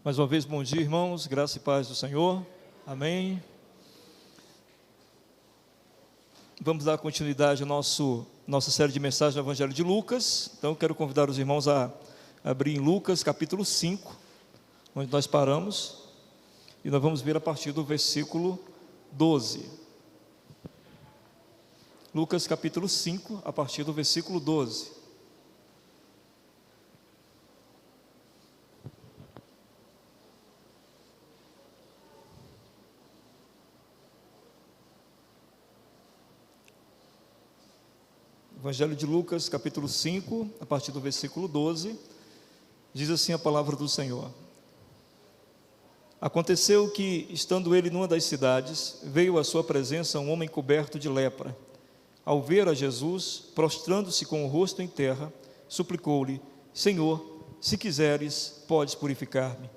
Mais uma vez, bom dia, irmãos, graça e paz do Senhor, amém. Vamos dar continuidade à nossa série de mensagens no Evangelho de Lucas. Então, quero convidar os irmãos a abrir em Lucas, capítulo 5, onde nós paramos, e nós vamos ver a partir do versículo 12. Lucas, capítulo 5, a partir do versículo 12. Evangelho de Lucas, capítulo 5, a partir do versículo 12, diz assim a palavra do Senhor. Aconteceu que, estando ele numa das cidades, veio à sua presença um homem coberto de lepra. Ao ver a Jesus, prostrando-se com o rosto em terra, suplicou-lhe: Senhor, se quiseres, podes purificar-me.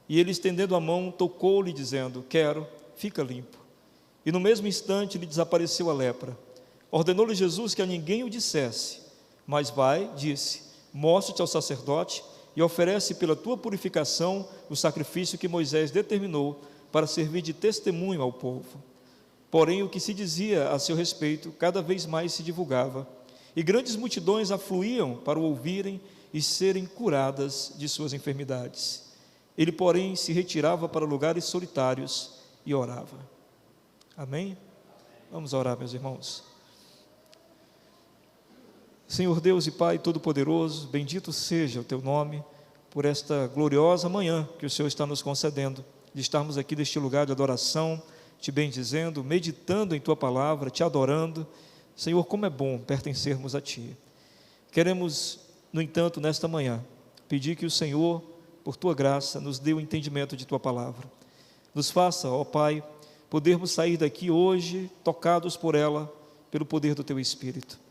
E ele, estendendo a mão, tocou-lhe, dizendo: Quero, fica limpo. E no mesmo instante lhe desapareceu a lepra. Ordenou-lhe Jesus que a ninguém o dissesse, mas vai, disse, mostra-te ao sacerdote e oferece pela tua purificação o sacrifício que Moisés determinou para servir de testemunho ao povo. Porém, o que se dizia a seu respeito cada vez mais se divulgava, e grandes multidões afluíam para o ouvirem e serem curadas de suas enfermidades. Ele, porém, se retirava para lugares solitários e orava. Amém? Vamos orar, meus irmãos. Senhor Deus e Pai Todo-Poderoso, bendito seja o Teu nome por esta gloriosa manhã que o Senhor está nos concedendo, de estarmos aqui neste lugar de adoração, Te bendizendo, meditando em Tua palavra, Te adorando. Senhor, como é bom pertencermos a Ti. Queremos, no entanto, nesta manhã, pedir que o Senhor, por Tua graça, nos dê o entendimento de Tua palavra. Nos faça, ó Pai, podermos sair daqui hoje, tocados por ela, pelo poder do Teu Espírito.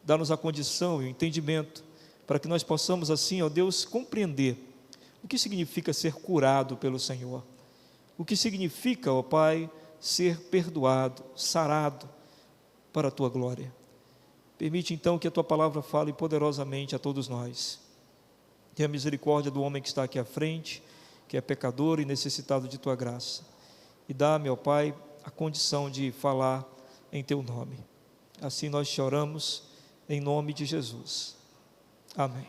Dá-nos a condição e o entendimento para que nós possamos assim, ó Deus, compreender o que significa ser curado pelo Senhor, o que significa, ó Pai, ser perdoado, sarado para a Tua glória. Permite então que a Tua palavra fale poderosamente a todos nós. Tenha misericórdia do homem que está aqui à frente, que é pecador e necessitado de Tua graça, e dá-me, ó Pai, a condição de falar em Teu nome. Assim nós te oramos, em nome de Jesus, amém.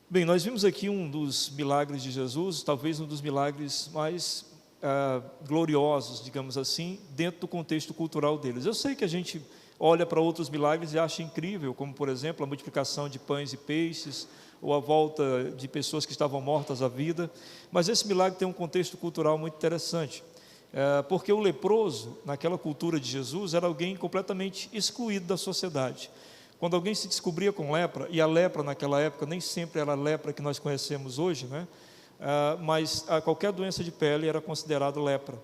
Bem, nós vimos aqui um dos milagres de Jesus, talvez um dos milagres mais gloriosos, digamos assim, dentro do contexto cultural deles. Eu sei que a gente olha para outros milagres e acha incrível, como por exemplo a multiplicação de pães e peixes, ou a volta de pessoas que estavam mortas à vida, mas esse milagre tem um contexto cultural muito interessante. Porque o leproso, naquela cultura de Jesus, era alguém completamente excluído da sociedade. Quando alguém se descobria com lepra, e a lepra naquela época nem sempre era a lepra que nós conhecemos hoje, né? Mas qualquer doença de pele era considerada lepra.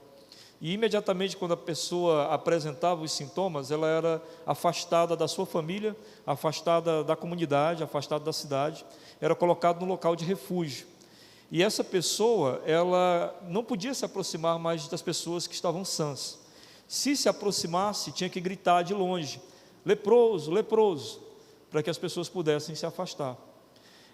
E imediatamente quando a pessoa apresentava os sintomas, ela era afastada da sua família, afastada da comunidade, afastada da cidade, era colocada no local de refúgio. E essa pessoa, ela não podia se aproximar mais das pessoas que estavam sãs. Se aproximasse, tinha que gritar de longe: leproso, leproso, para que as pessoas pudessem se afastar.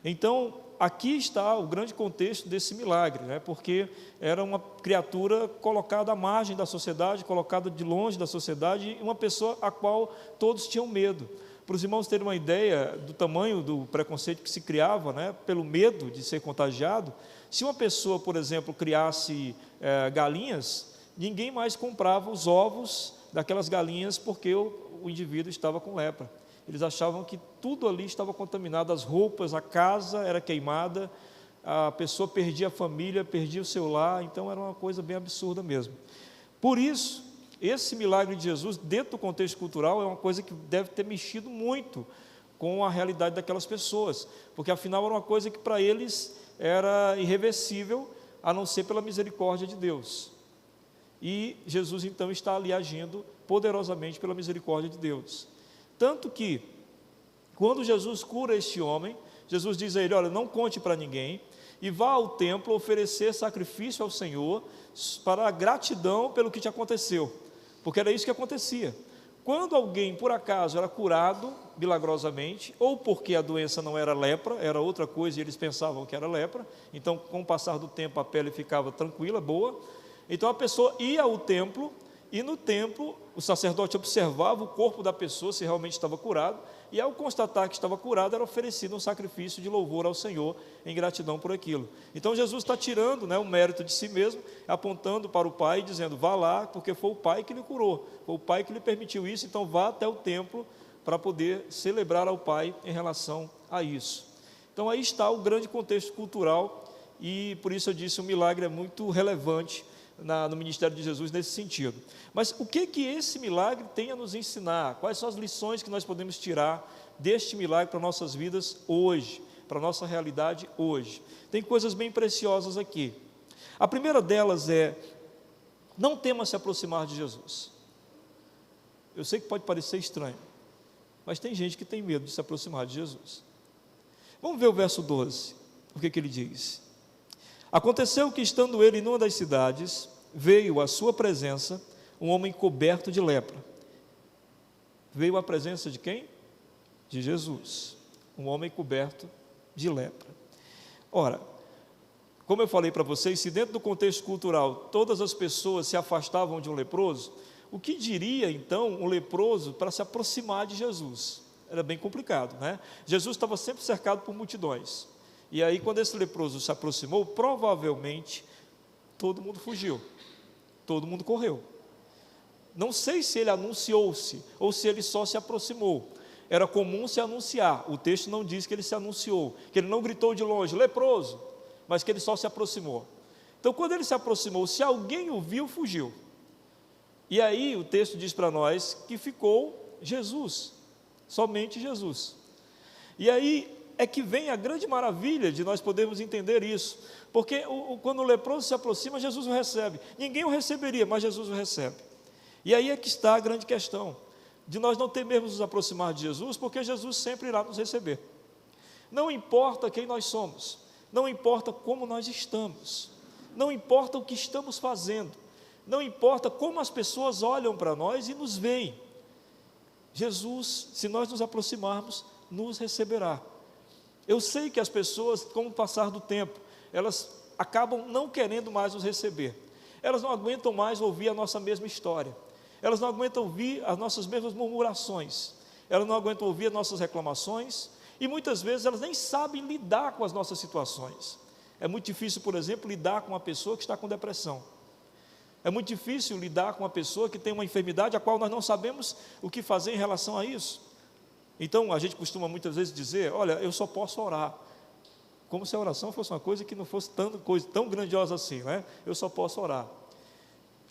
Então, aqui está o grande contexto desse milagre, né? Porque era uma criatura colocada à margem da sociedade, colocada de longe da sociedade, e uma pessoa a qual todos tinham medo. Para os irmãos terem uma ideia do tamanho do preconceito que se criava, né, pelo medo de ser contagiado, se uma pessoa, por exemplo, criasse galinhas, ninguém mais comprava os ovos daquelas galinhas porque o indivíduo estava com lepra. Eles achavam que tudo ali estava contaminado, as roupas, a casa era queimada, a pessoa perdia a família, perdia o seu lar, então era uma coisa bem absurda mesmo. Por isso, esse milagre de Jesus, dentro do contexto cultural, é uma coisa que deve ter mexido muito com a realidade daquelas pessoas, porque afinal era uma coisa que para eles era irreversível, a não ser pela misericórdia de Deus. E Jesus então está ali agindo poderosamente pela misericórdia de Deus. Tanto que, quando Jesus cura este homem, Jesus diz a ele: olha, não conte para ninguém, e vá ao templo oferecer sacrifício ao Senhor para a gratidão pelo que te aconteceu. Porque era isso que acontecia. Quando alguém, por acaso, era curado milagrosamente, ou porque a doença não era lepra, era outra coisa e eles pensavam que era lepra, então, com o passar do tempo, a pele ficava tranquila, boa. Então, a pessoa ia ao templo, e no templo, o sacerdote observava o corpo da pessoa, se realmente estava curado, e ao constatar que estava curado, era oferecido um sacrifício de louvor ao Senhor, em gratidão por aquilo. Então, Jesus está tirando, o mérito de si mesmo, apontando para o Pai, dizendo, vá lá, porque foi o Pai que lhe curou, foi o Pai que lhe permitiu isso, então vá até o templo, para poder celebrar ao Pai em relação a isso. Então, aí está o grande contexto cultural, e por isso eu disse, o milagre é muito relevante no ministério de Jesus nesse sentido. Mas o que esse milagre tem a nos ensinar? Quais são as lições que nós podemos tirar deste milagre para nossas vidas hoje, para a nossa realidade hoje? Tem coisas bem preciosas aqui. A primeira delas é, não tema se aproximar de Jesus. Eu sei que pode parecer estranho, mas tem gente que tem medo de se aproximar de Jesus. Vamos ver o verso 12, o que ele diz. Aconteceu que, estando ele em uma das cidades, veio à sua presença um homem coberto de lepra. Veio à presença de quem? De Jesus. Um homem coberto de lepra. Ora, como eu falei para vocês, se dentro do contexto cultural todas as pessoas se afastavam de um leproso, o que diria então um leproso para se aproximar de Jesus? Era bem complicado, né? Jesus estava sempre cercado por multidões. E aí, quando esse leproso se aproximou, provavelmente todo mundo fugiu, todo mundo correu. Não sei se ele anunciou-se ou se ele só se aproximou. Era comum se anunciar, o texto não diz que ele se anunciou, que ele não gritou de longe, leproso, mas que ele só se aproximou. Então, quando ele se aproximou, se alguém o viu, fugiu. E aí o texto diz para nós que ficou Jesus, somente Jesus. E aí é que vem a grande maravilha de nós podermos entender isso, porque quando o leproso se aproxima, Jesus o recebe. Ninguém o receberia, mas Jesus o recebe. E aí é que está a grande questão, de nós não temermos nos aproximar de Jesus, porque Jesus sempre irá nos receber. Não importa quem nós somos, não importa como nós estamos, não importa o que estamos fazendo, não importa como as pessoas olham para nós e nos veem. Jesus, se nós nos aproximarmos, nos receberá. Eu sei que as pessoas, com o passar do tempo, elas acabam não querendo mais nos receber. Elas não aguentam mais ouvir a nossa mesma história. Elas não aguentam ouvir as nossas mesmas murmurações. Elas não aguentam ouvir as nossas reclamações. E muitas vezes elas nem sabem lidar com as nossas situações. É muito difícil, por exemplo, lidar com uma pessoa que está com depressão. É muito difícil lidar com uma pessoa que tem uma enfermidade a qual nós não sabemos o que fazer em relação a isso. Então, a gente costuma muitas vezes dizer, olha, eu só posso orar. Como se a oração fosse uma coisa que não fosse tão grandiosa assim, né? Eu só posso orar.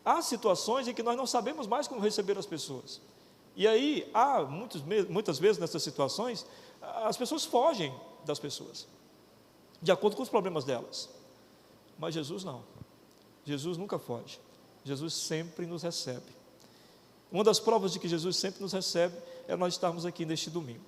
Há situações em que nós não sabemos mais como receber as pessoas. E aí, muitas vezes nessas situações, as pessoas fogem das pessoas, de acordo com os problemas delas. Mas Jesus não. Jesus nunca foge. Jesus sempre nos recebe. Uma das provas de que Jesus sempre nos recebe é nós estarmos aqui neste domingo.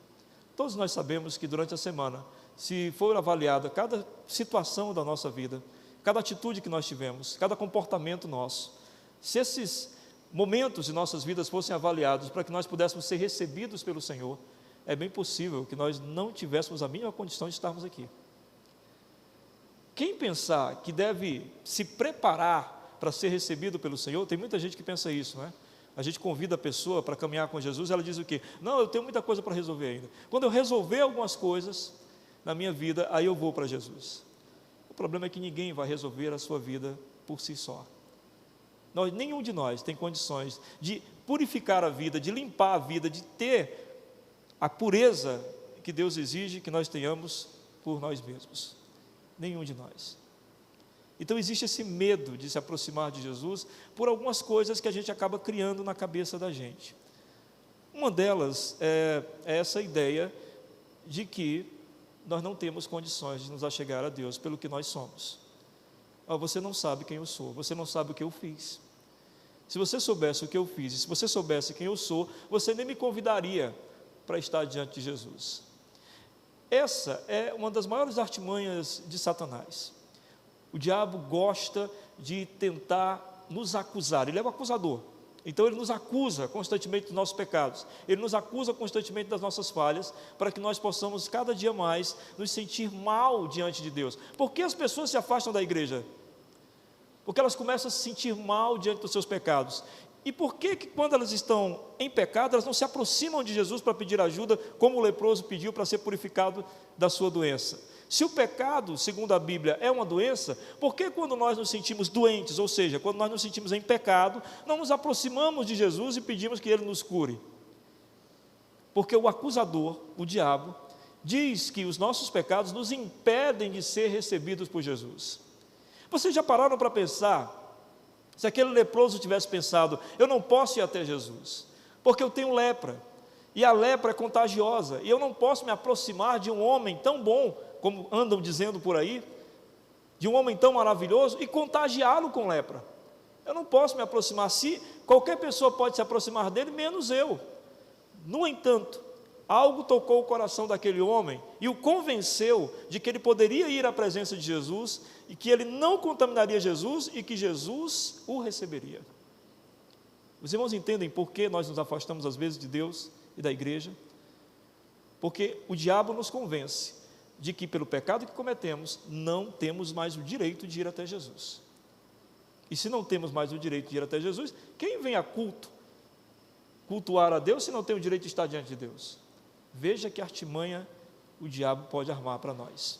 Todos nós sabemos que durante a semana, se for avaliada cada situação da nossa vida, cada atitude que nós tivemos, cada comportamento nosso, se esses momentos de nossas vidas fossem avaliados para que nós pudéssemos ser recebidos pelo Senhor, é bem possível que nós não tivéssemos a mínima condição de estarmos aqui. Quem pensar que deve se preparar para ser recebido pelo Senhor, tem muita gente que pensa isso, não é? A gente convida a pessoa para caminhar com Jesus, ela diz o quê? Não, eu tenho muita coisa para resolver ainda. Quando eu resolver algumas coisas na minha vida, aí eu vou para Jesus. O problema é que ninguém vai resolver a sua vida por si só. Nenhum de nós tem condições de purificar a vida, de limpar a vida, de ter a pureza que Deus exige que nós tenhamos por nós mesmos. Nenhum de nós. Então existe esse medo de se aproximar de Jesus por algumas coisas que a gente acaba criando na cabeça da gente. Uma delas é essa ideia de que nós não temos condições de nos achegar a Deus pelo que nós somos. Você não sabe quem eu sou, você não sabe o que eu fiz. Se você soubesse o que eu fiz, e se você soubesse quem eu sou, você nem me convidaria para estar diante de Jesus. Essa é uma das maiores artimanhas de Satanás. O diabo gosta de tentar nos acusar, ele é o acusador. Então ele nos acusa constantemente dos nossos pecados, ele nos acusa constantemente das nossas falhas, para que nós possamos cada dia mais nos sentir mal diante de Deus. Por que as pessoas se afastam da igreja? Porque elas começam a se sentir mal diante dos seus pecados. E por que quando elas estão em pecado, elas não se aproximam de Jesus para pedir ajuda, como o leproso pediu para ser purificado da sua doença? Se o pecado, segundo a Bíblia, é uma doença, por que quando nós nos sentimos doentes, ou seja, quando nós nos sentimos em pecado, não nos aproximamos de Jesus e pedimos que Ele nos cure? Porque o acusador, o diabo, diz que os nossos pecados nos impedem de ser recebidos por Jesus. Vocês já pararam para pensar, se aquele leproso tivesse pensado, eu não posso ir até Jesus, porque eu tenho lepra, e a lepra é contagiosa, e eu não posso me aproximar de um homem tão bom, como andam dizendo por aí, de um homem tão maravilhoso, e contagiá-lo com lepra. Eu não posso me aproximar, se qualquer pessoa pode se aproximar dele, menos eu. No entanto, algo tocou o coração daquele homem, e o convenceu de que ele poderia ir à presença de Jesus, e que ele não contaminaria Jesus, e que Jesus o receberia. Os irmãos entendem por que nós nos afastamos às vezes de Deus e da igreja? Porque o diabo nos convence de que pelo pecado que cometemos, não temos mais o direito de ir até Jesus. E se não temos mais o direito de ir até Jesus, quem vem a cultuar a Deus, se não tem o direito de estar diante de Deus? Veja que artimanha o diabo pode armar para nós.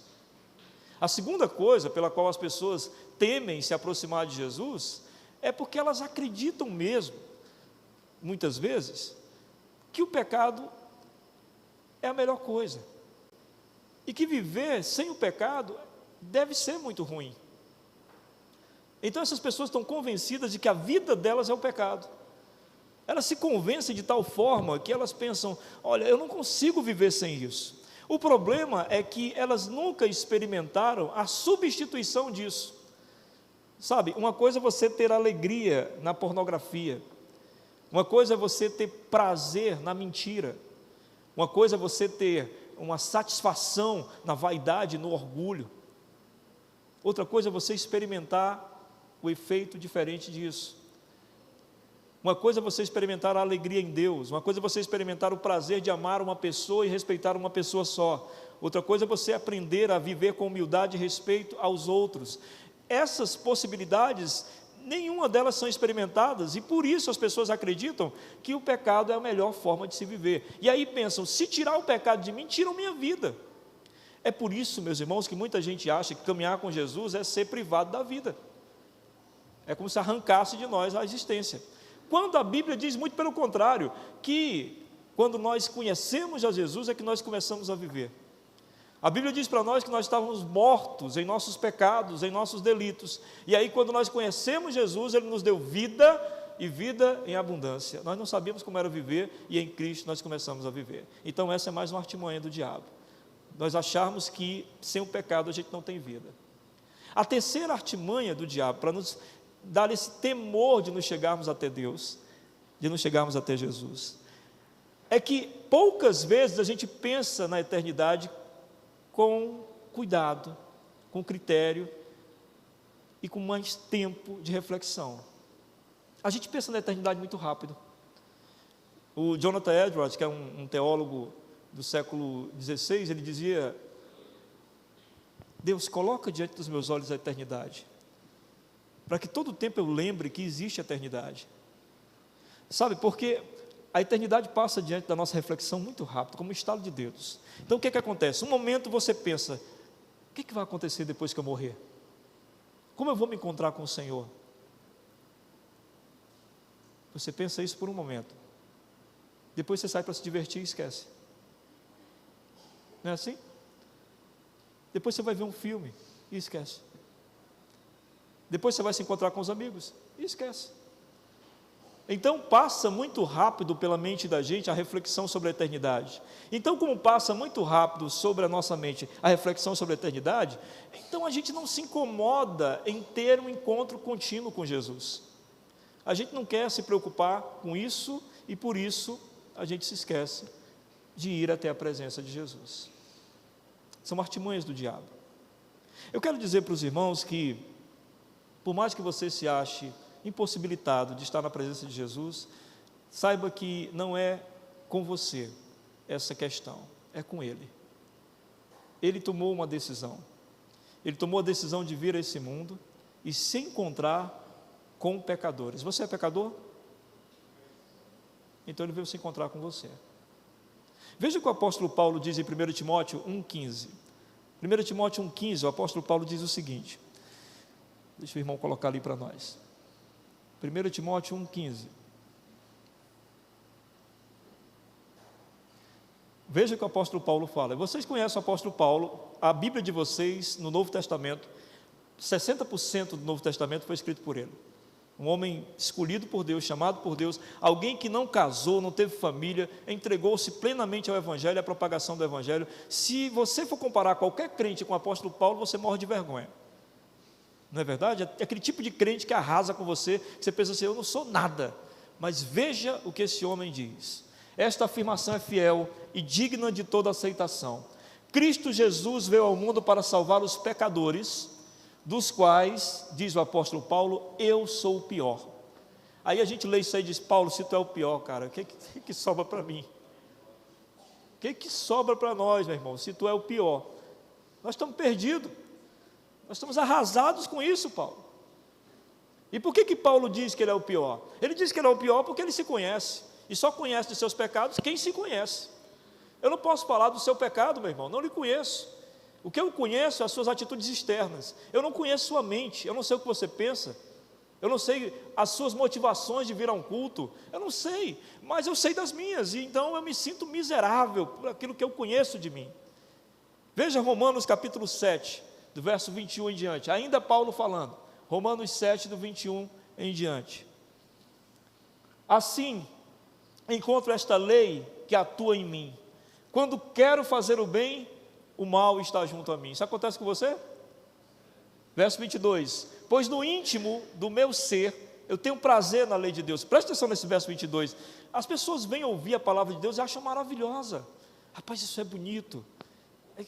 A segunda coisa pela qual as pessoas temem se aproximar de Jesus, é porque elas acreditam mesmo, muitas vezes, que o pecado é a melhor coisa, e que viver sem o pecado deve ser muito ruim. Então essas pessoas estão convencidas de que a vida delas é o pecado. Elas se convencem de tal forma que elas pensam, olha, eu não consigo viver sem isso. O problema é que elas nunca experimentaram a substituição disso. Sabe, uma coisa é você ter alegria na pornografia, uma coisa é você ter prazer na mentira, uma coisa é você ter uma satisfação na vaidade, no orgulho. Outra coisa é você experimentar o efeito diferente disso. Uma coisa é você experimentar a alegria em Deus, uma coisa é você experimentar o prazer de amar uma pessoa e respeitar uma pessoa só. Outra coisa é você aprender a viver com humildade e respeito aos outros. Essas possibilidades, nenhuma delas são experimentadas, e por isso as pessoas acreditam que o pecado é a melhor forma de se viver. E aí pensam, se tirar o pecado de mim, tiram minha vida. É por isso, meus irmãos, que muita gente acha que caminhar com Jesus é ser privado da vida. É como se arrancasse de nós a existência. Quando a Bíblia diz muito pelo contrário, que quando nós conhecemos a Jesus é que nós começamos a viver. A Bíblia diz para nós que nós estávamos mortos em nossos pecados, em nossos delitos, e aí quando nós conhecemos Jesus, Ele nos deu vida, e vida em abundância. Nós não sabíamos como era viver, e em Cristo nós começamos a viver. Então essa é mais uma artimanha do diabo, nós acharmos que sem o pecado a gente não tem vida. A terceira artimanha do diabo, para nos dar esse temor de nos chegarmos até Deus, de nos chegarmos até Jesus, é que poucas vezes a gente pensa na eternidade com cuidado, com critério e com mais tempo de reflexão. A gente pensa na eternidade muito rápido. O Jonathan Edwards, que é um teólogo do século XVI, ele dizia: Deus, coloca diante dos meus olhos a eternidade, para que todo o tempo eu lembre que existe a eternidade. Sabe, porque a eternidade passa diante da nossa reflexão muito rápido, como um estalo de dedos. Então o que acontece? Um momento você pensa, o que vai acontecer depois que eu morrer? Como eu vou me encontrar com o Senhor? Você pensa isso por um momento, depois você sai para se divertir e esquece. Não é assim? Depois você vai ver um filme e esquece. Depois você vai se encontrar com os amigos e esquece. Então passa muito rápido pela mente da gente a reflexão sobre a eternidade. Então, como passa muito rápido sobre a nossa mente a reflexão sobre a eternidade, então a gente não se incomoda em ter um encontro contínuo com Jesus. A gente não quer se preocupar com isso, e por isso a gente se esquece de ir até a presença de Jesus. São artimanhas do diabo. Eu quero dizer para os irmãos que, por mais que você se ache impossibilitado de estar na presença de Jesus, saiba que não é com você essa questão, é com Ele. Ele tomou uma decisão. Ele tomou a decisão de vir a esse mundo e se encontrar com pecadores. Você é pecador? Então Ele veio se encontrar com você. Veja o que o apóstolo Paulo diz em 1 Timóteo 1,15. 1 Timóteo 1,15, o apóstolo Paulo diz o seguinte, deixa o irmão colocar ali para nós. 1 Timóteo 1,15. Veja o que o apóstolo Paulo fala. Vocês conhecem o apóstolo Paulo, a Bíblia de vocês no Novo Testamento, 60% do Novo Testamento foi escrito por ele. Um homem escolhido por Deus, chamado por Deus, alguém que não casou, não teve família, entregou-se plenamente ao Evangelho, à propagação do Evangelho. Se você for comparar qualquer crente com o apóstolo Paulo, você morre de vergonha. Não é verdade? É aquele tipo de crente que arrasa com você, que você pensa assim, eu não sou nada. Mas veja o que esse homem diz. Esta afirmação é fiel e digna de toda aceitação. Cristo Jesus veio ao mundo para salvar os pecadores, dos quais, diz o apóstolo Paulo, eu sou o pior. Aí a gente lê isso aí e diz, Paulo, se tu é o pior, cara, o que sobra para mim? O que sobra para nós, meu irmão, se tu é o pior? Nós estamos perdidos, nós estamos arrasados com isso, Paulo. E por que Paulo diz que ele é o pior? Ele diz que ele é o pior porque ele se conhece, e só conhece dos seus pecados quem se conhece. Eu não posso falar do seu pecado, meu irmão, não lhe conheço. O que eu conheço são as suas atitudes externas. Eu não conheço sua mente, eu não sei o que você pensa, eu não sei as suas motivações de vir a um culto, eu não sei, mas eu sei das minhas, e então eu me sinto miserável por aquilo que eu conheço de mim. Veja Romanos capítulo 7, do verso 21 em diante, ainda Paulo falando, Romanos 7, do 21 em diante. Assim, encontro esta lei que atua em mim, quando quero fazer o bem, o mal está junto a mim. Isso acontece com você? Verso 22, pois no íntimo do meu ser, eu tenho prazer na lei de Deus. Presta atenção nesse verso 22, as pessoas vêm ouvir a palavra de Deus e acham maravilhosa, rapaz, isso é bonito,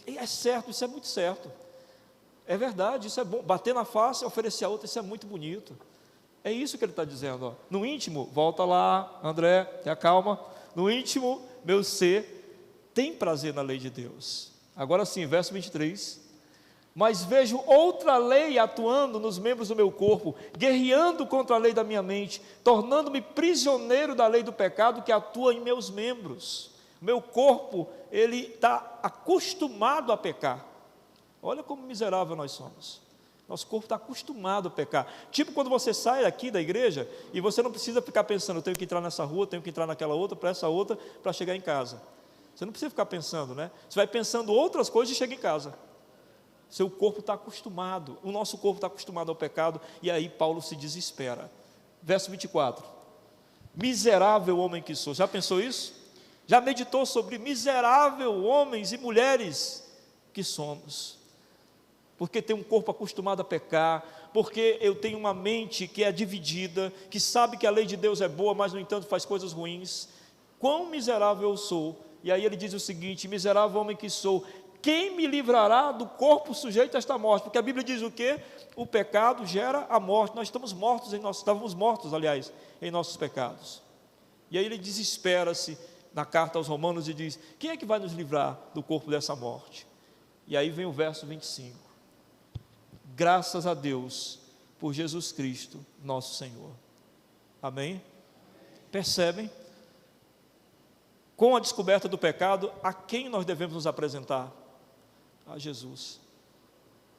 é certo, isso é muito certo, é verdade, isso é bom, bater na face, oferecer a outra, isso é muito bonito, é isso que ele está dizendo, ó. No íntimo, volta lá, André, tenha calma, no íntimo, meu ser tem prazer na lei de Deus. Agora sim, verso 23, mas vejo outra lei atuando nos membros do meu corpo, guerreando contra a lei da minha mente, tornando-me prisioneiro da lei do pecado que atua em meus membros. Meu corpo, ele está acostumado a pecar. Olha como miserável nós somos. Nosso corpo está acostumado a pecar. Tipo quando você sai aqui da igreja e você não precisa ficar pensando, eu tenho que entrar nessa rua, tenho que entrar naquela outra, para essa outra, para chegar em casa. Você não precisa ficar pensando, né? Você vai pensando outras coisas e chega em casa. Seu corpo está acostumado, o nosso corpo está acostumado ao pecado, e aí Paulo se desespera. Verso 24, miserável homem que sou. Já pensou isso? Já meditou sobre miserável homens e mulheres que somos? Porque tem um corpo acostumado a pecar, porque eu tenho uma mente que é dividida, que sabe que a lei de Deus é boa, mas no entanto faz coisas ruins. Quão miserável eu sou. E aí ele diz o seguinte, miserável homem que sou, quem me livrará do corpo sujeito a esta morte? Porque a Bíblia diz o quê? O pecado gera a morte, nós estávamos mortos, aliás, em nossos pecados. E aí ele desespera-se na carta aos Romanos e diz, quem é que vai nos livrar do corpo dessa morte? E aí vem o verso 25, graças a Deus, por Jesus Cristo, nosso Senhor. Amém? Percebem? Com a descoberta do pecado, a quem nós devemos nos apresentar? A Jesus.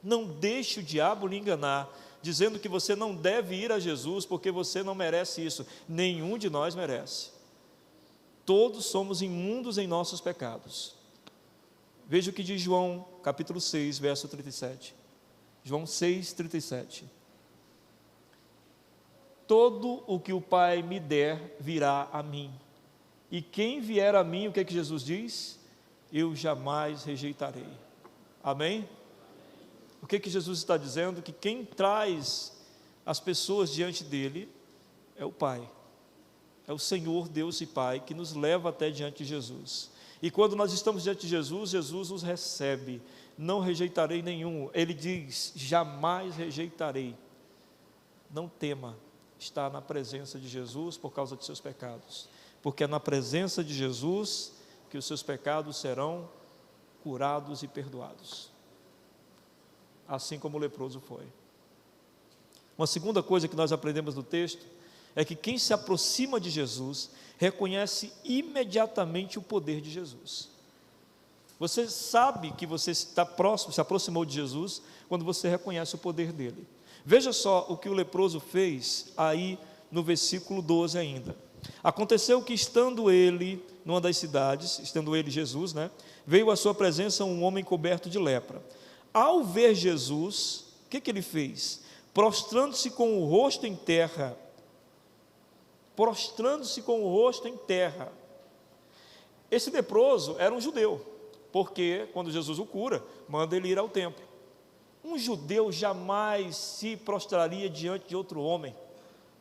Não deixe o diabo lhe enganar, dizendo que você não deve ir a Jesus, porque você não merece isso. Nenhum de nós merece. Todos somos imundos em nossos pecados. Veja o que diz João, capítulo 6, verso 37. João 6, 37. Todo o que o Pai me der, virá a mim. E quem vier a mim, o que é que Jesus diz? Eu jamais rejeitarei. Amém? O que é que Jesus está dizendo? Que quem traz as pessoas diante dele é o Pai. É o Senhor, Deus e Pai, que nos leva até diante de Jesus. E quando nós estamos diante de Jesus, Jesus nos recebe. Não rejeitarei nenhum. Ele diz, jamais rejeitarei. Não tema, está na presença de Jesus por causa de seus pecados, porque é na presença de Jesus que os seus pecados serão curados e perdoados, assim como o leproso foi. Uma segunda coisa que nós aprendemos no texto é que quem se aproxima de Jesus reconhece imediatamente o poder de Jesus. Você sabe que você está próximo, se aproximou de Jesus, quando você reconhece o poder dele. Veja só o que o leproso fez aí no versículo 12 ainda. Aconteceu que, estando ele numa das cidades, estando ele, Jesus, veio à sua presença um homem coberto de lepra. Ao ver Jesus, o que ele fez? Prostrando-se com o rosto em terra. Esse leproso era um judeu, porque quando Jesus o cura, manda ele ir ao templo. Um judeu jamais se prostraria diante de outro homem,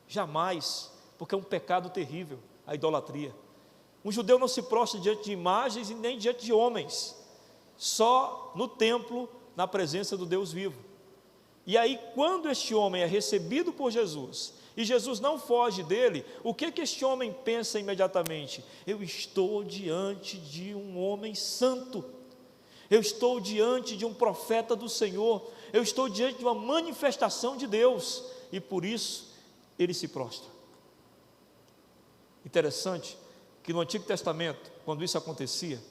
jamais, porque é um pecado terrível, a idolatria. Um judeu não se prostra diante de imagens e nem diante de homens, só no templo, na presença do Deus vivo. E aí, quando este homem é recebido por Jesus, e Jesus não foge dele, o que este homem pensa imediatamente? Eu estou diante de um homem santo, eu estou diante de um profeta do Senhor, eu estou diante de uma manifestação de Deus, e por isso ele se prostra. Interessante que no Antigo Testamento, quando isso acontecia,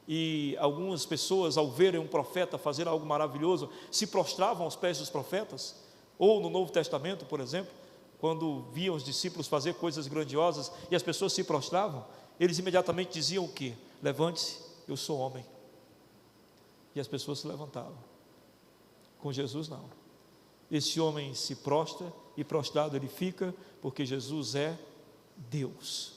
e algumas pessoas, ao verem um profeta fazer algo maravilhoso, se prostravam aos pés dos profetas, ou no Novo Testamento, por exemplo, quando viam os discípulos fazer coisas grandiosas e as pessoas se prostravam, eles imediatamente diziam o quê? Levante-se, eu sou homem. E as pessoas se levantavam. Com Jesus não. Esse homem se prostra e prostrado ele fica, porque Jesus é Deus.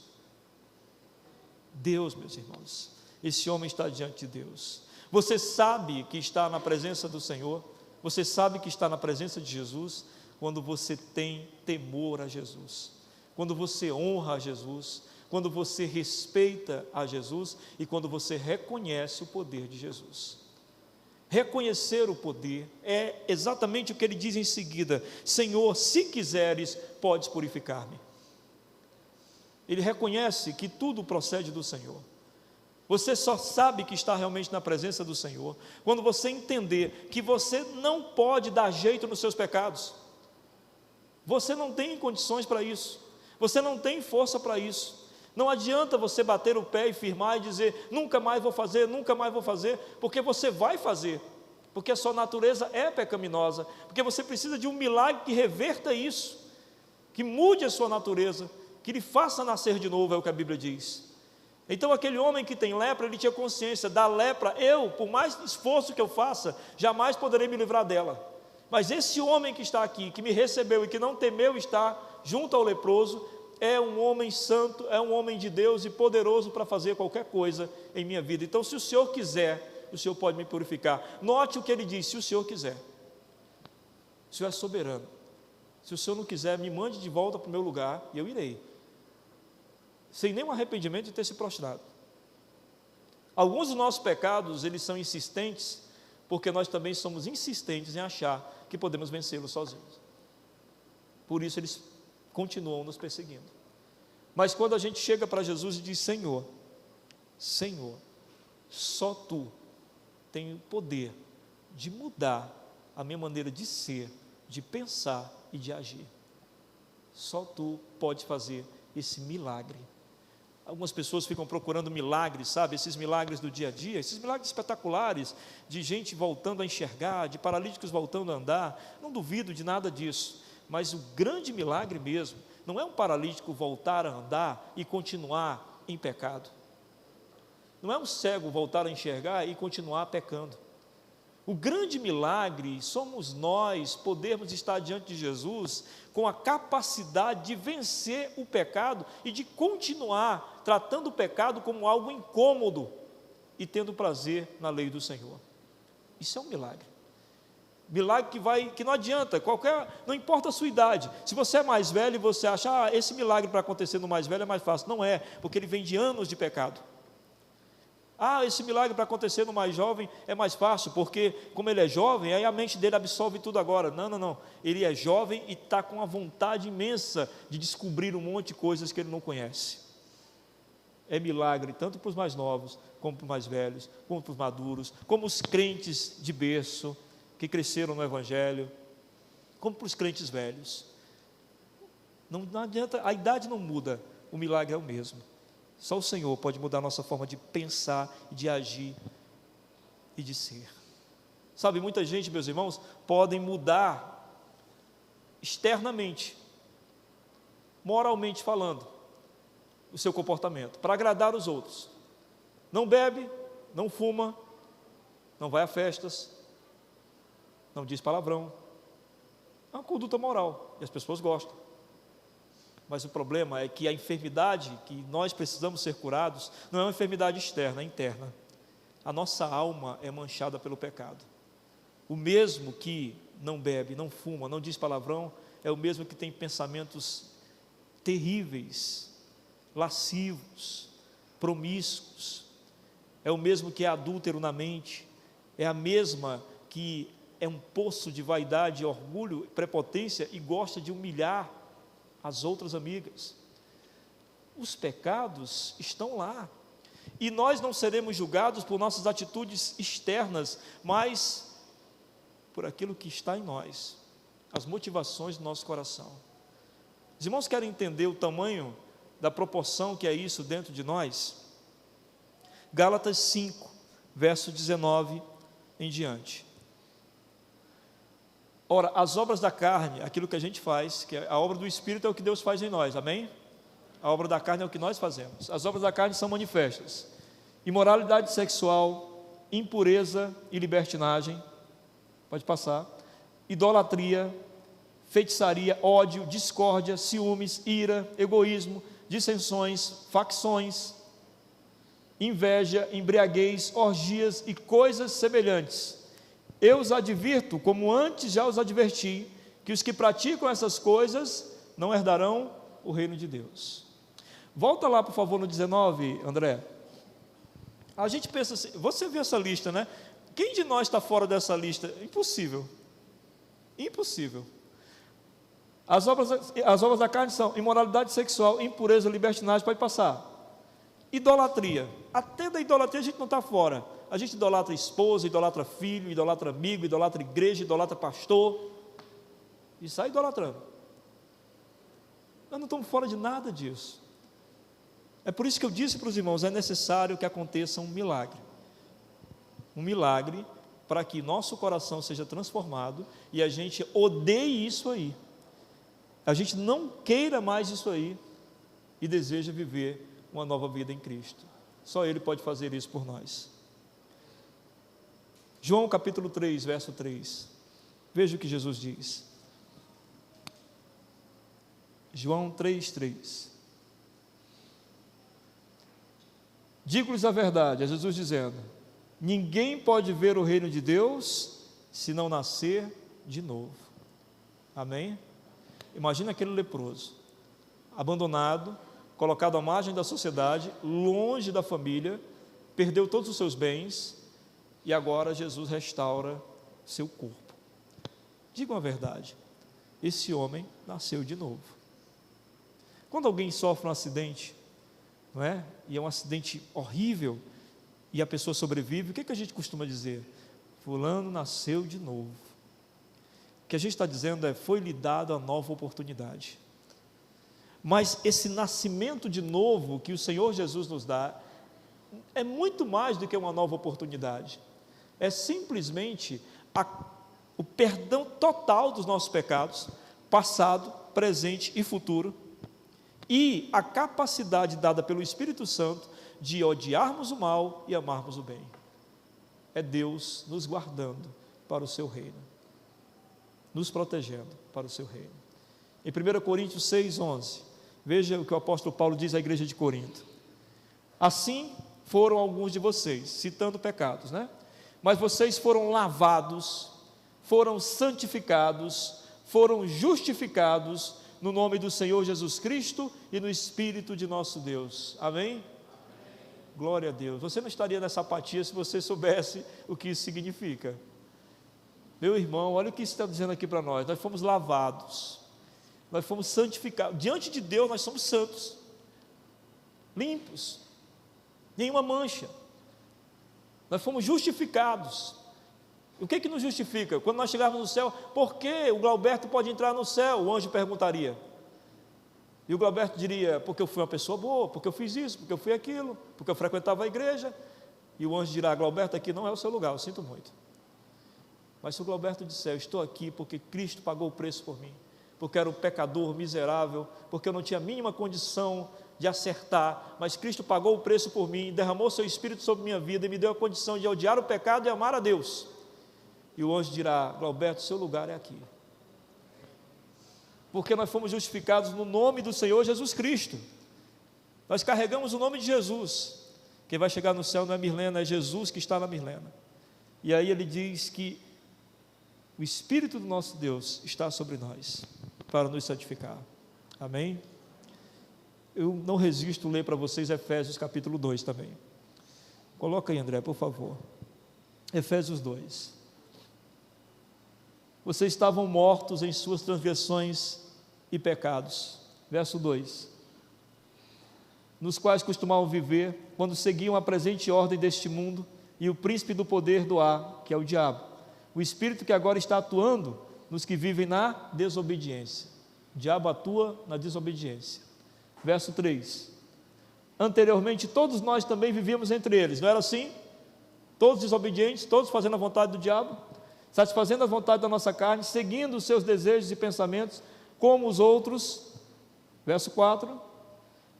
Deus, meus irmãos. Esse homem está diante de Deus. Você sabe que está na presença do Senhor, você sabe que está na presença de Jesus, quando você tem temor a Jesus, quando você honra a Jesus, quando você respeita a Jesus e quando você reconhece o poder de Jesus. Reconhecer o poder é exatamente o que ele diz em seguida: Senhor, se quiseres, podes purificar-me. Ele reconhece que tudo procede do Senhor. Você só sabe que está realmente na presença do Senhor quando você entender que você não pode dar jeito nos seus pecados. Você não tem condições para isso, você não tem força para isso. Não adianta você bater o pé e firmar e dizer, nunca mais vou fazer, porque você vai fazer, porque a sua natureza é pecaminosa, porque você precisa de um milagre que reverta isso, que mude a sua natureza, que lhe faça nascer de novo, é o que a Bíblia diz. Então aquele homem que tem lepra, ele tinha consciência, da lepra, eu, por mais esforço que eu faça, jamais poderei me livrar dela. Mas esse homem que está aqui, que me recebeu e que não temeu estar junto ao leproso, é um homem santo, é um homem de Deus e poderoso para fazer qualquer coisa em minha vida. Então, se o Senhor quiser, o Senhor pode me purificar. Note o que ele diz: se o Senhor quiser. O Senhor é soberano. Se o Senhor não quiser, me mande de volta para o meu lugar e eu irei, sem nenhum arrependimento de ter se prostrado. Alguns dos nossos pecados, eles são insistentes, porque nós também somos insistentes em achar que podemos vencê-los sozinhos. Por isso eles continuam nos perseguindo. Mas quando a gente chega para Jesus e diz: Senhor, só Tu tem o poder de mudar a minha maneira de ser, de pensar e de agir. Só Tu pode fazer esse milagre. Algumas pessoas ficam procurando milagres, sabe, esses milagres do dia a dia, esses milagres espetaculares, de gente voltando a enxergar, de paralíticos voltando a andar. Não duvido de nada disso, mas o grande milagre mesmo, não é um paralítico voltar a andar e continuar em pecado, não é um cego voltar a enxergar e continuar pecando. O grande milagre somos nós podermos estar diante de Jesus com a capacidade de vencer o pecado e de continuar tratando o pecado como algo incômodo e tendo prazer na lei do Senhor. Isso é um milagre. Milagre que não adianta, não importa a sua idade. Se você é mais velho e você acha, esse milagre para acontecer no mais velho é mais fácil. Não é, porque ele vem de anos de pecado. Esse milagre para acontecer no mais jovem é mais fácil, porque como ele é jovem, aí a mente dele absorve tudo agora. Não. Ele é jovem e está com uma vontade imensa de descobrir um monte de coisas que ele não conhece. É milagre tanto para os mais novos, como para os mais velhos, como para os maduros, como os crentes de berço, que cresceram no Evangelho, como para os crentes velhos. Não adianta, a idade não muda, o milagre é o mesmo. Só o Senhor pode mudar a nossa forma de pensar, de agir e de ser. Sabe, muita gente, meus irmãos, podem mudar externamente, moralmente falando, o seu comportamento, para agradar os outros. Não bebe, não fuma, não vai a festas, não diz palavrão. É uma conduta moral, e as pessoas gostam. Mas o problema é que a enfermidade que nós precisamos ser curados não é uma enfermidade externa, é interna. A nossa alma é manchada pelo pecado. O mesmo que não bebe, não fuma, não diz palavrão, é o mesmo que tem pensamentos terríveis, lascivos, promíscuos. É o mesmo que é adúltero na mente, é a mesma que é um poço de vaidade, orgulho, prepotência e gosta de humilhar as outras amigas. Os pecados estão lá, e nós não seremos julgados por nossas atitudes externas, mas por aquilo que está em nós, as motivações do nosso coração. Os irmãos querem entender o tamanho da proporção que é isso dentro de nós? Gálatas 5, verso 19 em diante. Ora, as obras da carne, aquilo que a gente faz, que a obra do Espírito é o que Deus faz em nós, amém? A obra da carne é o que nós fazemos. As obras da carne são manifestas: imoralidade sexual, impureza e libertinagem, pode passar, idolatria, feitiçaria, ódio, discórdia, ciúmes, ira, egoísmo, dissensões, facções, inveja, embriaguez, orgias e coisas semelhantes. Eu os advirto, como antes já os adverti, que os que praticam essas coisas não herdarão o reino de Deus. Volta lá, por favor, no 19, André. A gente pensa assim, você vê essa lista, né? Quem de nós está fora dessa lista? Impossível. Impossível. As obras da carne são imoralidade sexual, impureza, libertinagem, pode passar. Idolatria. Até da idolatria a gente não está fora. A gente idolatra esposa, idolatra filho, idolatra amigo, idolatra igreja, idolatra pastor, e sai idolatrando. Nós não estamos fora de nada disso. É por isso que eu disse para os irmãos, é necessário que aconteça um milagre para que nosso coração seja transformado e a gente odeie isso aí, a gente não queira mais isso aí e deseja viver uma nova vida em Cristo. Só Ele pode fazer isso por nós. João capítulo 3, verso 3, veja o que Jesus diz. João 3:3. Digo-lhes a verdade, é Jesus dizendo: ninguém pode ver o reino de Deus se não nascer de novo. Amém? Imagina aquele leproso, abandonado, colocado à margem da sociedade, longe da família, perdeu todos os seus bens, e agora Jesus restaura seu corpo. Digam a verdade, esse homem nasceu de novo. Quando alguém sofre um acidente, não é? E é um acidente horrível, e a pessoa sobrevive, o que a gente costuma dizer? Fulano nasceu de novo. O que a gente está dizendo é, foi-lhe dada a nova oportunidade. Mas esse nascimento de novo que o Senhor Jesus nos dá, é muito mais do que uma nova oportunidade. É simplesmente o perdão total dos nossos pecados, passado, presente e futuro, e a capacidade dada pelo Espírito Santo de odiarmos o mal e amarmos o bem. É Deus nos guardando para o seu reino, nos protegendo para o seu reino. Em 1 Coríntios 6:11, veja o que o apóstolo Paulo diz à igreja de Corinto: assim foram alguns de vocês, citando pecados, né? Mas vocês foram lavados, foram santificados, foram justificados no nome do Senhor Jesus Cristo e no Espírito de nosso Deus. Amém? Glória a Deus. Você não estaria nessa apatia se você soubesse o que isso significa. Meu irmão, olha o que isso está dizendo aqui para nós. Nós fomos lavados, nós fomos santificados. Diante de Deus nós somos santos, limpos, nenhuma mancha. Nós fomos justificados. O que nos justifica? Quando nós chegarmos no céu, por que o Glauberto pode entrar no céu? O anjo perguntaria. E o Glauberto diria, porque eu fui uma pessoa boa, porque eu fiz isso, porque eu fui aquilo, porque eu frequentava a igreja. E o anjo dirá, Glauberto, aqui não é o seu lugar, eu sinto muito. Mas se o Glauberto disser, eu estou aqui porque Cristo pagou o preço por mim, porque eu era um pecador miserável, porque eu não tinha a mínima condição de acertar, mas Cristo pagou o preço por mim, derramou seu Espírito sobre minha vida e me deu a condição de odiar o pecado e amar a Deus. E o anjo dirá, Glauberto, seu lugar é aqui. Porque nós fomos justificados no nome do Senhor Jesus Cristo. Nós carregamos o nome de Jesus. Quem vai chegar no céu não é Mirlena, é Jesus que está na Mirlena. E aí ele diz que o Espírito do nosso Deus está sobre nós, para nos santificar. Amém? Eu não resisto a ler para vocês Efésios capítulo 2 também. Coloca aí, André, por favor. Efésios 2. Vocês estavam mortos em suas transgressões e pecados. Verso 2. Nos quais costumavam viver, quando seguiam a presente ordem deste mundo e o príncipe do poder do ar, que é o diabo, o espírito que agora está atuando nos que vivem na desobediência. O diabo atua na desobediência. Verso 3. Anteriormente todos nós também vivíamos entre eles, não era assim? Todos desobedientes, todos fazendo a vontade do diabo, satisfazendo a vontade da nossa carne, seguindo os seus desejos e pensamentos, como os outros. Verso 4.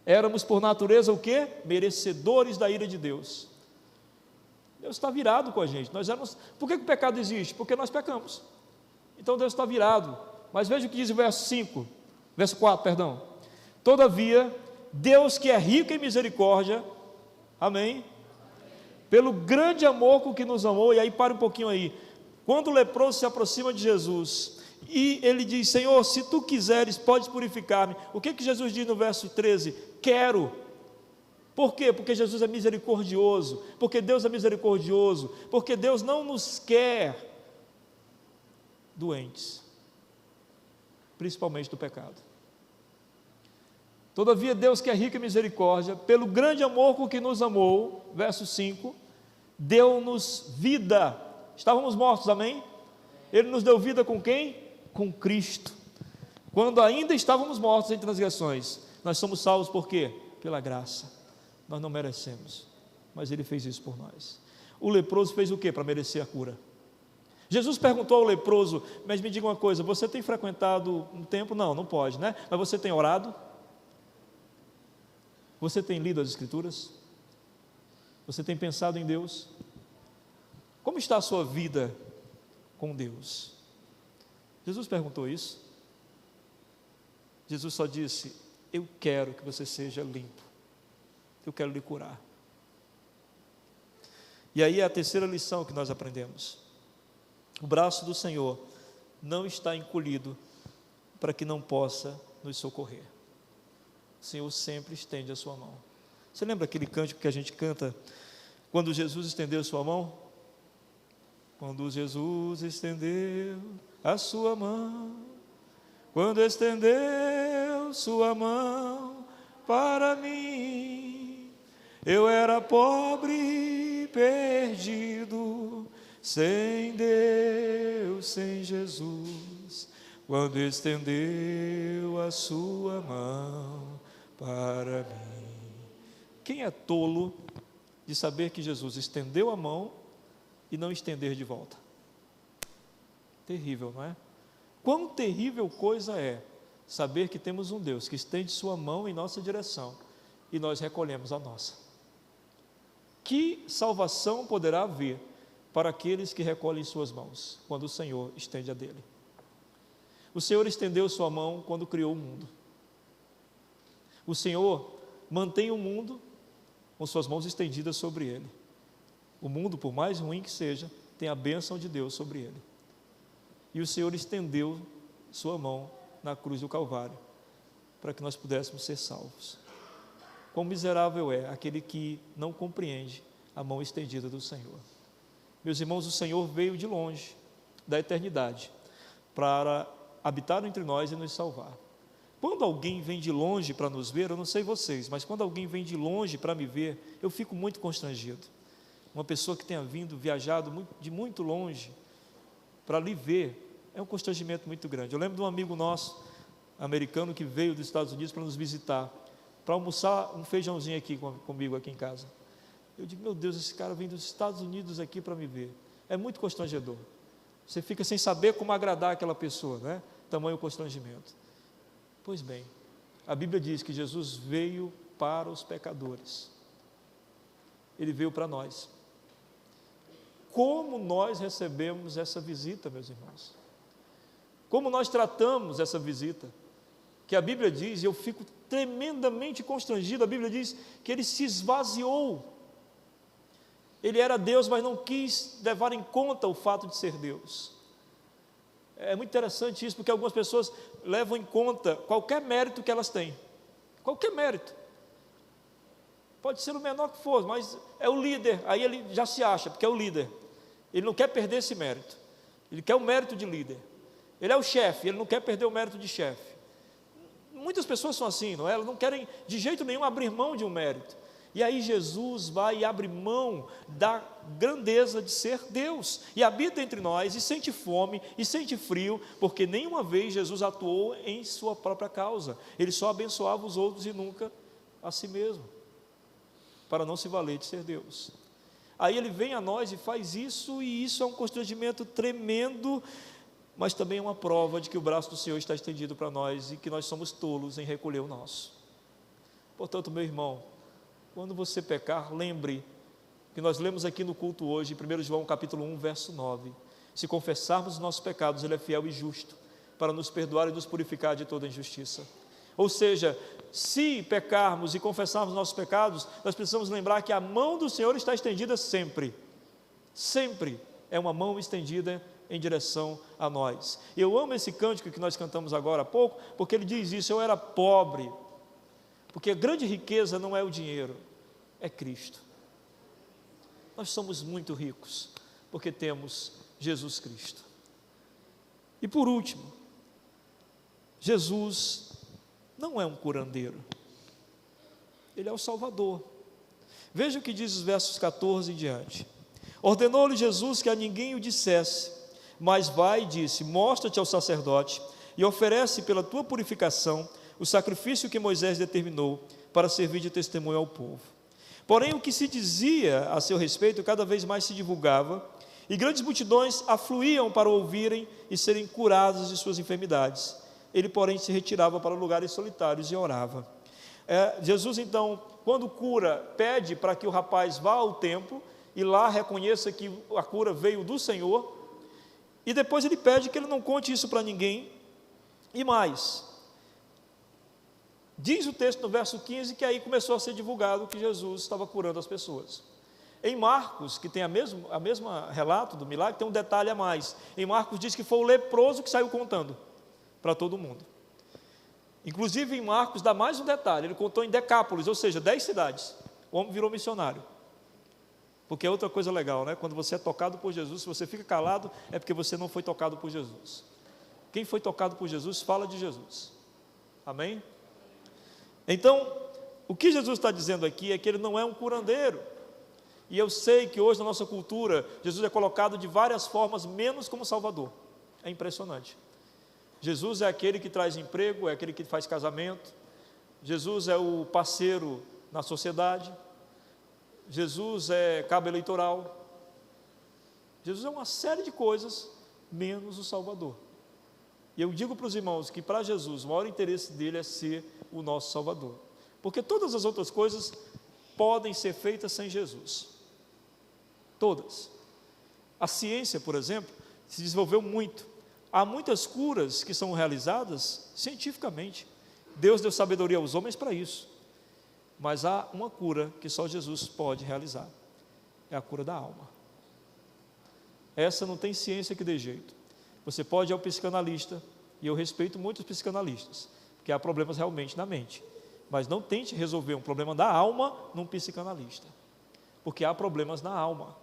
Éramos por natureza o quê? Merecedores da ira de Deus. Deus está virado com a gente. Por que o pecado existe? Porque nós pecamos. Então Deus está virado. Mas veja o que diz o verso 4, perdão. Todavia, Deus que é rico em misericórdia, amém? Pelo grande amor com que nos amou, e aí para um pouquinho aí. Quando o leproso se aproxima de Jesus, e ele diz, Senhor, se tu quiseres, podes purificar-me. O que Jesus diz no verso 13? Quero. Por quê? Porque Jesus é misericordioso, porque Deus é misericordioso, porque Deus não nos quer doentes, principalmente do pecado. Todavia Deus que é rico em misericórdia, pelo grande amor com que nos amou, verso 5, deu-nos vida. Estávamos mortos, amém? Ele nos deu vida com quem? Com Cristo. Quando ainda estávamos mortos em transgressões, nós somos salvos por quê? Pela graça. Nós não merecemos, mas Ele fez isso por nós. O leproso fez o quê para merecer a cura? Jesus perguntou ao leproso, mas me diga uma coisa, você tem frequentado um templo? Não, não pode, né? Mas você tem orado? Você tem lido as Escrituras? Você tem pensado em Deus? Como está a sua vida com Deus? Jesus perguntou isso. Jesus só disse, eu quero que você seja limpo. Eu quero lhe curar. E aí é a terceira lição que nós aprendemos. O braço do Senhor não está encolhido para que não possa nos socorrer. O Senhor sempre estende a sua mão. Você lembra aquele cântico que a gente canta quando Jesus estendeu a sua mão? Quando Jesus estendeu a sua mão, quando estendeu sua mão para mim, eu era pobre, perdido, sem Deus, sem Jesus, quando estendeu a sua mão para mim. Quem é tolo de saber que Jesus estendeu a mão e não estender de volta? Terrível, não é? Quão terrível coisa é saber que temos um Deus que estende sua mão em nossa direção e nós recolhemos a nossa. Que salvação poderá haver para aqueles que recolhem suas mãos, quando o Senhor estende a dele? O Senhor estendeu sua mão quando criou o mundo. O Senhor mantém o mundo com suas mãos estendidas sobre ele. O mundo, por mais ruim que seja, tem a bênção de Deus sobre ele. E o Senhor estendeu sua mão na cruz do Calvário, para que nós pudéssemos ser salvos. quão miserável é aquele que não compreende a mão estendida do Senhor. Meus irmãos, o Senhor veio de longe, da eternidade, para habitar entre nós e nos salvar. Quando alguém vem de longe para nos ver, eu não sei vocês, mas quando alguém vem de longe para me ver, eu fico muito constrangido. Uma pessoa que tenha viajado de muito longe para lhe ver, é um constrangimento muito grande. Eu lembro de um amigo nosso, americano, que veio dos Estados Unidos para nos visitar, para almoçar um feijãozinho aqui comigo aqui em casa. Eu digo, meu Deus, esse cara vem dos Estados Unidos aqui para me ver. É muito constrangedor. Você fica sem saber como agradar aquela pessoa, né? Tamanho constrangimento. Pois bem, a Bíblia diz que Jesus veio para os pecadores. Ele veio para nós. Como nós recebemos essa visita, meus irmãos? Como nós tratamos essa visita? Que a Bíblia diz, e eu fico tremendamente constrangido, a Bíblia diz que ele se esvaziou. Ele era Deus, mas não quis levar em conta o fato de ser Deus. É muito interessante isso, porque algumas pessoas levam em conta qualquer mérito que elas têm. Qualquer mérito. Pode ser o menor que for, mas é o líder, aí ele já se acha, porque é o líder. Ele não quer perder esse mérito. Ele quer o mérito de líder. Ele é o chefe, ele não quer perder o mérito de chefe. Muitas pessoas são assim, não é? Elas não querem de jeito nenhum abrir mão de um mérito. E aí Jesus vai e abre mão da grandeza de ser Deus, e habita entre nós, e sente fome, e sente frio, porque nenhuma vez Jesus atuou em sua própria causa. Ele só abençoava os outros e nunca a si mesmo, para não se valer de ser Deus. Aí ele vem a nós e faz isso, e isso é um constrangimento tremendo, mas também é uma prova de que o braço do Senhor está estendido para nós, e que nós somos tolos em recolher o nosso. Portanto, meu irmão, quando você pecar, lembre que nós lemos aqui no culto hoje, 1 João capítulo 1, verso 9, se confessarmos os nossos pecados, Ele é fiel e justo, para nos perdoar e nos purificar de toda injustiça. Ou seja, se pecarmos e confessarmos nossos pecados, nós precisamos lembrar que a mão do Senhor está estendida sempre, sempre é uma mão estendida em direção a nós. Eu amo esse cântico que nós cantamos agora há pouco, porque ele diz isso, eu era pobre, porque a grande riqueza não é o dinheiro, é Cristo. Nós somos muito ricos, porque temos Jesus Cristo. E por último, Jesus não é um curandeiro, Ele é o Salvador. Veja o que diz os versos 14 em diante. Ordenou-lhe Jesus que a ninguém o dissesse, mas vai e disse, mostra-te ao sacerdote e oferece pela tua purificação o sacrifício que Moisés determinou para servir de testemunho ao povo. Porém, o que se dizia a seu respeito cada vez mais se divulgava, e grandes multidões afluíam para ouvirem e serem curadas de suas enfermidades. Ele, porém, se retirava para lugares solitários e orava. Jesus, então, quando cura, pede para que o rapaz vá ao templo e lá reconheça que a cura veio do Senhor, e depois ele pede que ele não conte isso para ninguém. E mais, diz o texto no verso 15 que aí começou a ser divulgado que Jesus estava curando as pessoas. Em Marcos, que tem a mesma relato do milagre, tem um detalhe a mais. Em Marcos diz que foi o leproso que saiu contando para todo mundo. Inclusive em Marcos dá mais um detalhe, ele contou em Decápolis, ou seja, 10 cidades. O homem virou missionário. Porque é outra coisa legal, né? Quando você é tocado por Jesus, se você fica calado, é porque você não foi tocado por Jesus. Quem foi tocado por Jesus, fala de Jesus. Amém? Então, o que Jesus está dizendo aqui é que Ele não é um curandeiro. E eu sei que hoje na nossa cultura, Jesus é colocado de várias formas, menos como Salvador. É impressionante. Jesus é aquele que traz emprego, é aquele que faz casamento. Jesus é o parceiro na sociedade. Jesus é cabo eleitoral. Jesus é uma série de coisas, menos o Salvador. E eu digo para os irmãos que para Jesus o maior interesse dele é ser o nosso Salvador, porque todas as outras coisas podem ser feitas sem Jesus, todas. A ciência, por exemplo, se desenvolveu muito, há muitas curas que são realizadas cientificamente, Deus deu sabedoria aos homens para isso, mas há uma cura que só Jesus pode realizar, é a cura da alma. Essa não tem ciência que dê jeito. Você pode ir ao psicanalista, e eu respeito muito os psicanalistas, porque há problemas realmente na mente, Mas não tente resolver um problema da alma num psicanalista, porque há problemas na alma.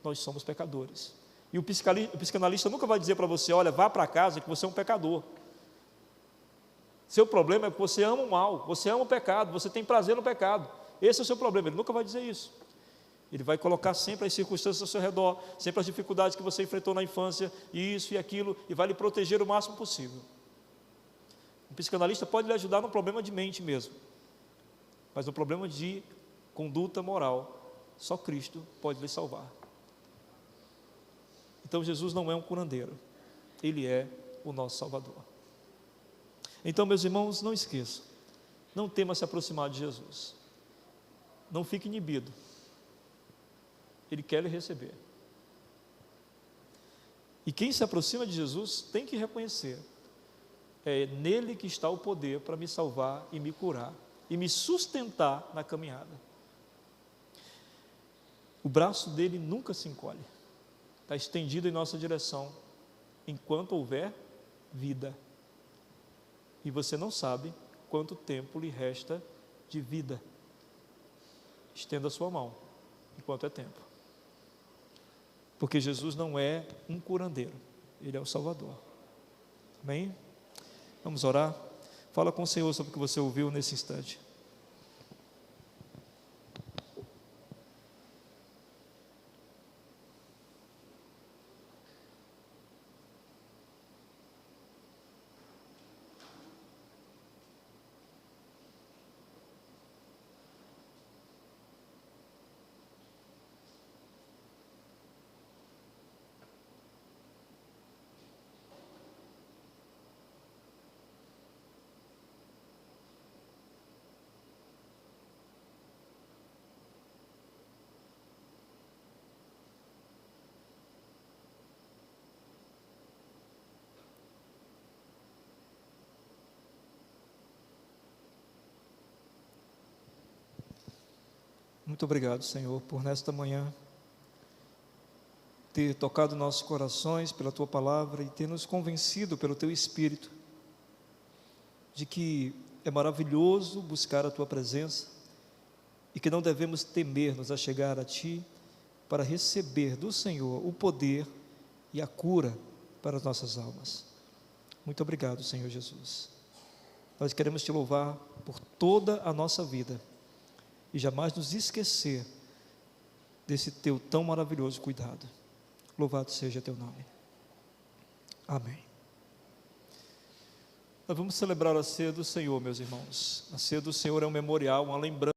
Nós somos pecadores. E o psicanalista nunca vai dizer para você: olha, vá para casa que você é um pecador. Seu problema é que você ama o mal, você ama o pecado, você tem prazer no pecado. Esse é o seu problema. Ele nunca vai dizer isso. Ele vai colocar sempre as circunstâncias ao seu redor, sempre as dificuldades que você enfrentou na infância, isso e aquilo, e vai lhe proteger o máximo possível. O psicanalista pode lhe ajudar no problema de mente mesmo, mas no problema de conduta moral, só Cristo pode lhe salvar. Então Jesus não é um curandeiro, Ele é o nosso Salvador. Então, meus irmãos, não esqueçam, não tema se aproximar de Jesus, não fique inibido, Ele quer lhe receber. E quem se aproxima de Jesus tem que reconhecer: é nele que está o poder para me salvar e me curar e me sustentar na caminhada. O braço dele nunca se encolhe, está estendido em nossa direção enquanto houver vida. E você não sabe quanto tempo lhe resta de vida. Estenda a sua mão enquanto é tempo, porque Jesus não é um curandeiro, Ele é o Salvador. Amém? Vamos orar? Fala com o Senhor sobre o que você ouviu nesse instante. Muito obrigado, Senhor, por nesta manhã ter tocado nossos corações pela Tua palavra e ter nos convencido pelo Teu Espírito de que é maravilhoso buscar a Tua presença e que não devemos temer nos achegar a Ti para receber do Senhor o poder e a cura para as nossas almas. Muito obrigado, Senhor Jesus. Nós queremos Te louvar por toda a nossa vida e jamais nos esquecer desse Teu tão maravilhoso cuidado. Louvado seja Teu nome. Amém. Nós vamos celebrar a ceia do Senhor, meus irmãos. A ceia do Senhor é um memorial, uma lembrança